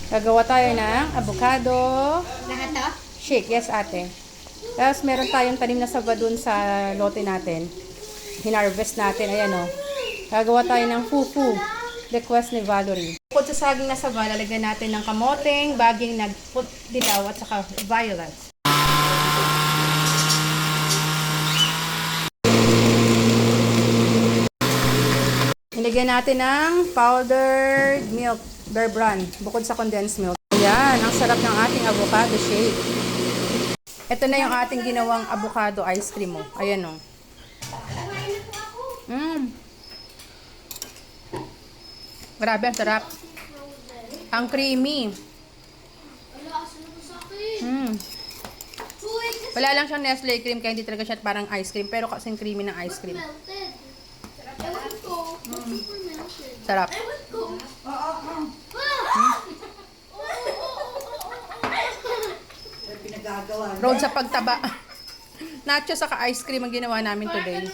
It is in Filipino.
Gagawa tayo ng avocado Lahat to? shake. Yes, ate. Tapos meron tayong tanim na saba dun sa lote natin. Hinarvest natin. Ayan o. Gagawa tayo ng fufu. Request ni Valerie. Bukod sa saging na saba, lalagyan natin ng kamoteng, baging dilaw at saka violet. Nilagyan natin ng powdered milk, Bear Brand, bukod sa condensed milk. Ayan, ang sarap ng ating avocado shake. Ito na yung ating ginawang avocado ice cream mo. Ayan o. Grabe, ang sarap. Ang creamy. Wala lang siyang Nestle cream, kaya hindi talaga siya parang ice cream. Pero kasing creamy ng ice cream. Sarap. Road sa pagtaba. Nacho saka ice cream ang ginawa namin today.